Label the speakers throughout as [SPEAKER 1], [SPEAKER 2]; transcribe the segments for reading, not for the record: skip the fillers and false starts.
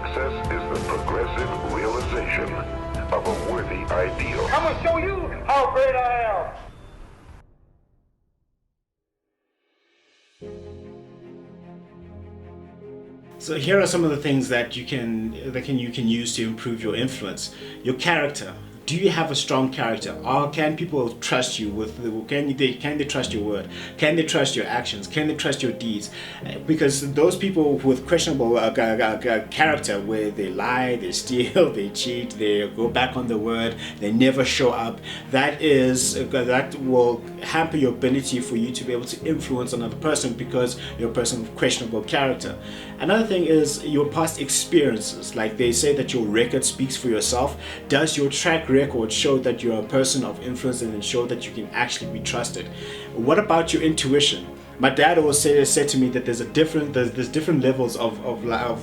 [SPEAKER 1] Success is the progressive realization of a worthy ideal.
[SPEAKER 2] I'm gonna show you how great I am.
[SPEAKER 3] So here are some of the things that you can use to improve your influence. Your character. Do you have a strong character? Or can people trust you can they trust your word? Can they trust your actions? Can they trust your deeds? Because those people with questionable character, where they lie, they steal, they cheat, they go back on the word, they never show up, that will hamper your ability for you to be able to influence another person, because you're a person with questionable character. Another thing is your past experiences. Like they say that your record speaks for yourself. Does your track record show that you're a person of influence and show that you can actually be trusted? What about your intuition? My dad always said to me that there's different levels of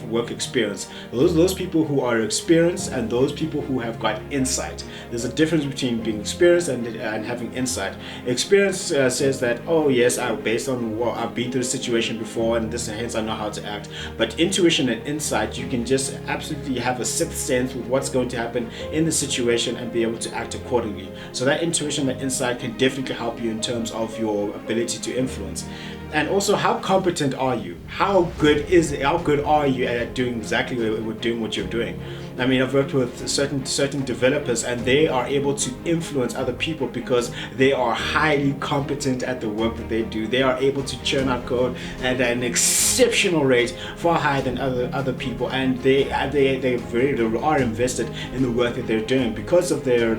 [SPEAKER 3] work experience. Those people who are experienced and those people who have got insight. There's a difference between being experienced and having insight. Experience says that, oh yes, based on what I've been through the situation before, and hence I know how to act. But intuition and insight, you can just absolutely have a sixth sense with what's going to happen in the situation and be able to act accordingly. So that intuition and insight can definitely help you in terms of your ability to influence. And also, how competent are you? How good are you at doing exactly what you're doing? I mean, I've worked with certain developers, and they are able to influence other people because they are highly competent at the work that they do. They are able to churn out code at an exceptional rate, far higher than other people, and they are invested in the work that they're doing because of their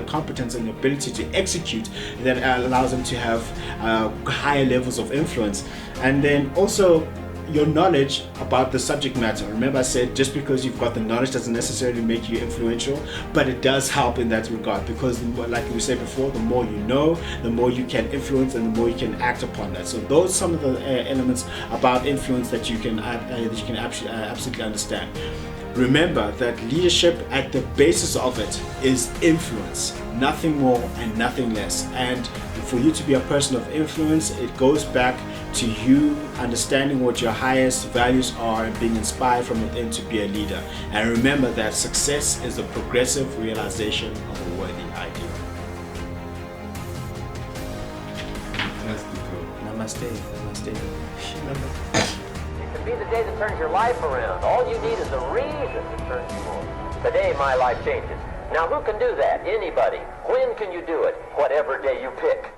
[SPEAKER 3] competence and ability to execute. That allows them to have higher levels of influence. And then also your knowledge about the subject matter. Remember I said just because you've got the knowledge doesn't necessarily make you influential, but it does help in that regard, because like we said before, the more you know, the more you can influence and the more you can act upon that. So those are some of the elements about influence that you can absolutely understand. Remember that leadership, at the basis of it, is influence, nothing more and nothing less. And for you to be a person of influence, it goes back to you understanding what your highest values are and being inspired from within to be a leader. And remember that success is a progressive realization of a worthy ideal. Namaste.
[SPEAKER 4] It can be the day that turns your life around. All you need is a reason to turn you on. Today my life changes. Now who can do that? Anybody. When can you do it? Whatever day you pick.